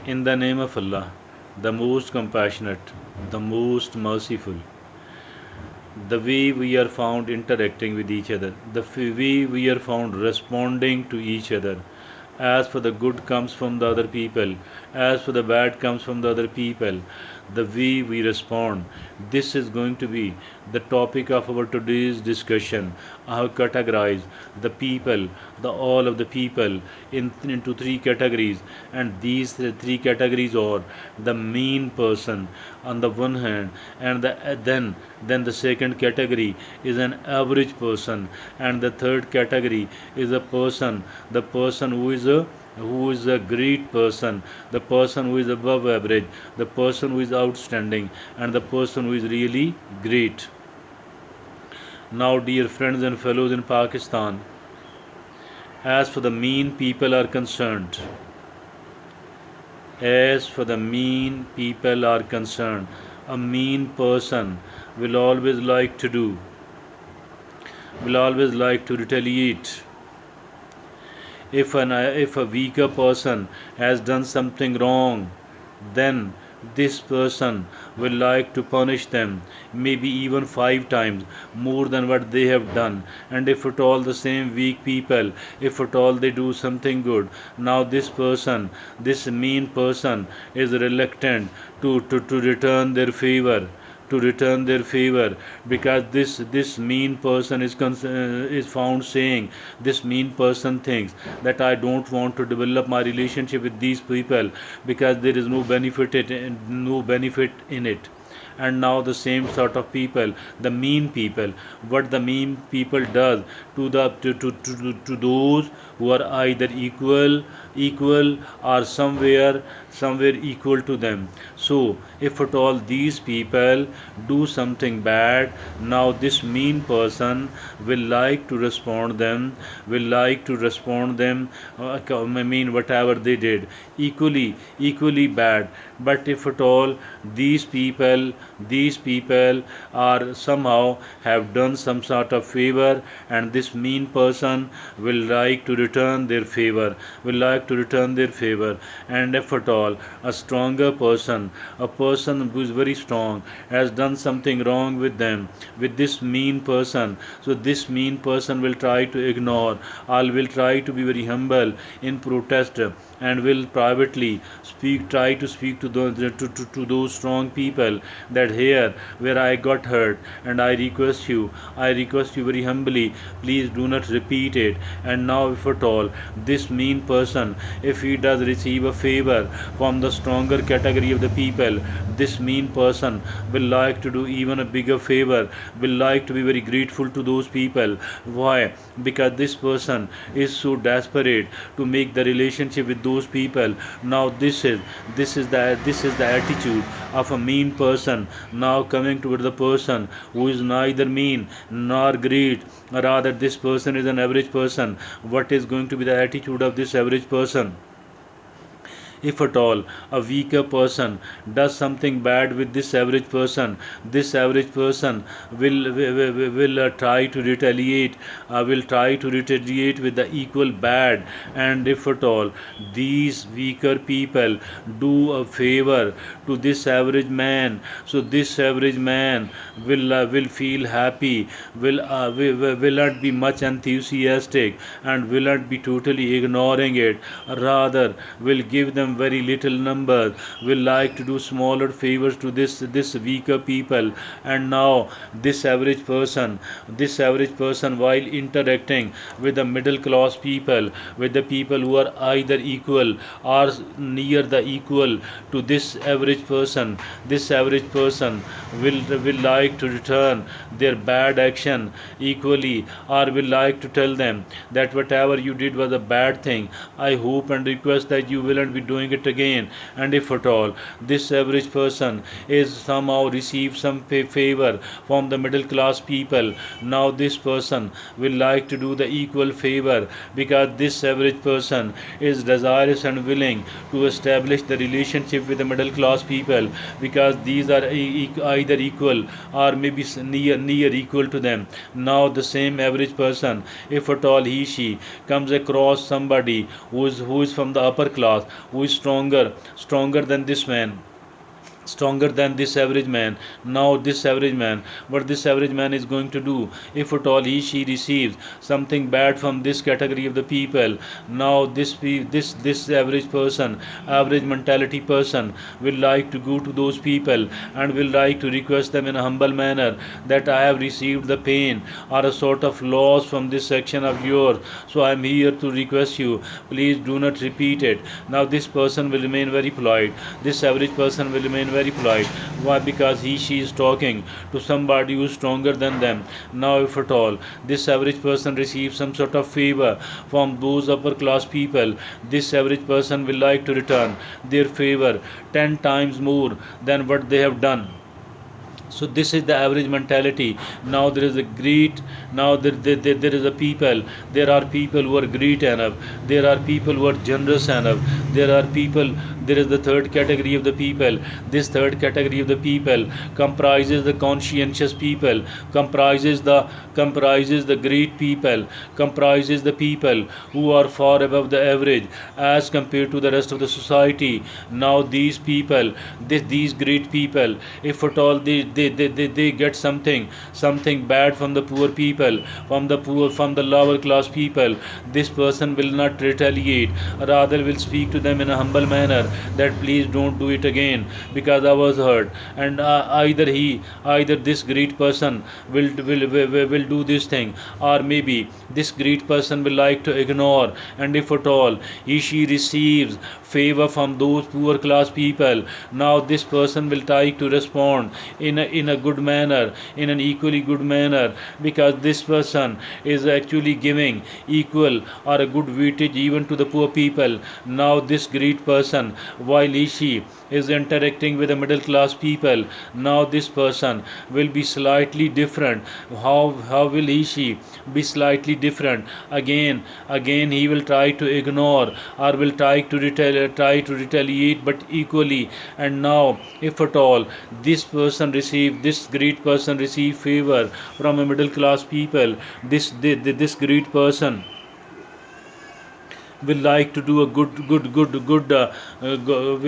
In the name of Allah, the most compassionate, the most merciful, the way we are found interacting with each other, the way we are found responding to each other. As for the good comes from the other people, as for the bad comes from the other people, the way we respond. This is going to be the topic of our today's discussion. I have categorized the people, the all of the people into three categories, and these three categories are the mean person on the one hand, and then the second category is an average person, and the third category is a person, the person who is a great person, the person who is above average, the person who is outstanding, and the person who is really great. Now, dear friends and fellows in Pakistan, as for the mean people are concerned, as for the mean people are concerned, a mean person will always like to do, will always like to retaliate. If a weaker person has done something wrong, then this person will like to punish them, maybe even 5 times more than what they have done. And if at all the same weak people, if at all they do something good, now this mean person is reluctant to return their favor, because this mean person is found saying, this mean person thinks that I don't want to develop my relationship with these people because there is no benefit in it. And now the same sort of people, the mean people, what the mean people does to those who are either equal or somewhere equal to them. So if at all these people do something bad, now this mean person will like to respond them, whatever they did, equally bad. But if at all these people these people are somehow have done some sort of favor, and this mean person will like to return their favor. And if at all a stronger person, a person who is very strong, has done something wrong with them, with this mean person, so this mean person will try to ignore, or will try to be very humble in protest, and will privately try to speak to those strong people, that here where I got hurt, and I request you very humbly, please do not repeat it. And now if at all this mean person, if he does receive a favor from the stronger category of the people, this mean person will like to do even a bigger favor, will like to be very grateful to those people. Why? Because this person is so desperate to make the relationship with those people. Now this is the attitude of a mean person. Now coming toward the person who is neither mean nor great, rather this person is an average person. What is going to be the attitude of this average person? If at all a weaker person does something bad with this average person will try to retaliate, with the equal bad. And if at all these weaker people do a favor to this average man, so this average man will feel happy, will not be much enthusiastic, and will not be totally ignoring it, rather will give them very little numbers, will like to do smaller favors to this weaker people. And now this average person while interacting with the middle class people, with the people who are either equal or near the equal to this average person will like to return their bad action equally, or will like to tell them that whatever you did was a bad thing. I hope and request that you will not be doing it again. And if at all this average person is somehow receive some favor from the middle class people, now this person will like to do the equal favor, because this average person is desirous and willing to establish the relationship with the middle class people, because these are either equal or maybe near equal to them. Now the same average person, if at all he she comes across somebody who is from the upper class, who is stronger than this man, stronger than this average man. Now this average man, what this average man is going to do, if at all he she receives something bad from this category of the people, now this average person, average mentality person, will like to go to those people and will like to request them in a humble manner that I have received the pain or a sort of loss from this section of yours, so I am here to request you, please do not repeat it. Now this person will remain very polite, this average person will remain very polite. Why? Because he she is talking to somebody who is stronger than them. Now if at all this average person receives some sort of favor from those upper class people, this average person will like to return their favor 10 times more than what they have done. So this is the average mentality. Now there is a great, now there is a people, there are people who are great enough, there are people who are generous enough, there are people, there is the third category of the people. This third category of the people comprises the conscientious people, comprises the great people, comprises the people who are far above the average as compared to the rest of the society. Now these people, these great people, if at all they get something bad from the poor people, from the lower class people, this person will not retaliate, rather will speak to them in a humble manner that please don't do it again because I was hurt. And either this great person will do this thing, or maybe this great person will like to ignore, and if at all he she receives favor from those poor class people, now this person will try to respond in a good manner, in an equally good manner, because this person is actually giving equal or a good weightage even to the poor people. Now this great person, while he she is interacting with the middle class people, now this person will be slightly different. How will he she be slightly different? Again he will try to ignore or will try to retaliate, but equally. And now if at all this great person receive favor from a middle class people, this great person will like to do a will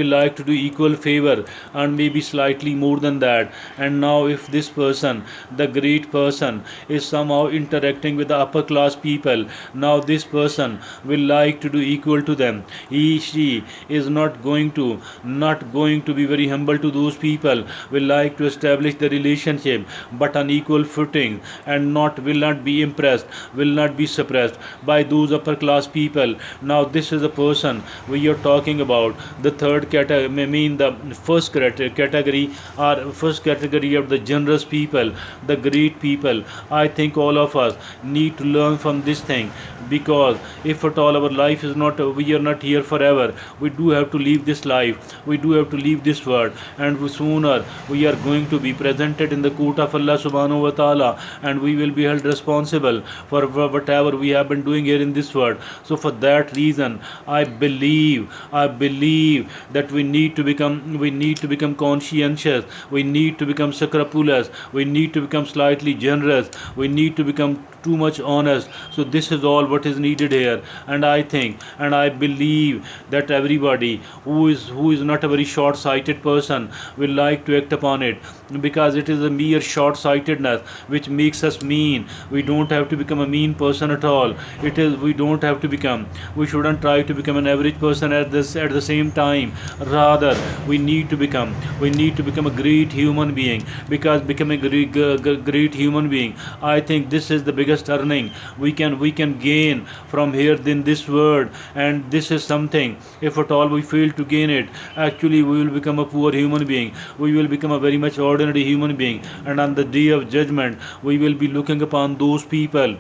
like to do equal favor and maybe slightly more than that. And now if this person, the great person, is somehow interacting with the upper class people, now this person will like to do equal to them. He she is not going to be very humble to those people, will like to establish the relationship but on equal footing, and not will not be impressed, will not be suppressed by those upper class people. Now this is a person we are talking about. The third category, I mean the first category, or first category of the generous people, the great people. I think all of us need to learn from this thing, because if at all our life is not, we are not here forever. We do have to leave this life. We do have to leave this world, and sooner we are going to be presented in the court of Allah subhanahu wa ta'ala, and we will be held responsible for whatever we have been doing here in this world. So for that reason, I believe that we need to become conscientious, we need to become scrupulous, we need to become slightly generous, we need to become too much honest. So this is all what is needed here. And I think and I believe that everybody who is not a very short sighted person will like to act upon it, because it is a mere short sightedness which makes us mean. We don't have to become a mean person at all. It is, we don't have to become, we shouldn't try to become an average person at the same time. Rather we need to become a great human being, because becoming a great human being, I think this is the biggest earning we can gain from here in this world. And this is something, if at all we fail to gain it, actually we will become a poor human being, we will become a very much ordinary human being, and on the day of judgment we will be looking upon those people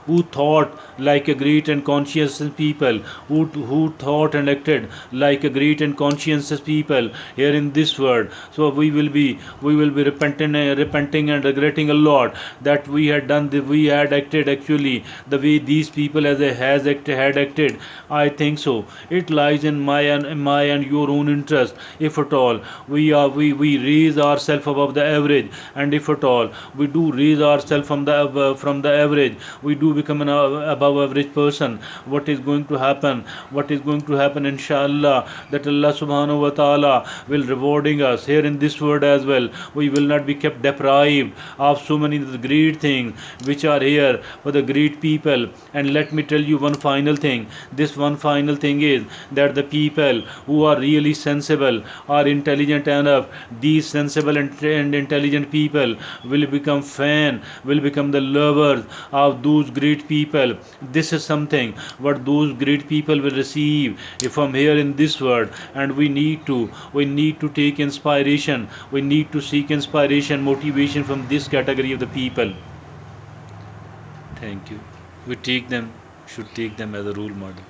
who thought like a great and conscientious people, who thought and acted like a great and conscientious people here in this world. So we will be repenting and regretting a lot that we had done we had acted actually the way these people had acted. I think so. It lies in my and your own interest. If at all we raise ourselves above the average, and if at all we do raise ourselves from the average, we do become an above average person, what is going to happen? What is going to happen, inshallah, that Allah subhanahu wa ta'ala will rewarding us here in this world as well. We will not be kept deprived of so many great things which are here for the great people. And let me tell you one final thing. This one final thing is that the people who are really sensible, are intelligent enough, these sensible and intelligent people will become fan, will become the lovers of those great people. This is something what those great people will receive from here in this world. And we need to take inspiration, we need to seek inspiration, motivation from this category of the people. Thank you. We take them, should take them as a role model.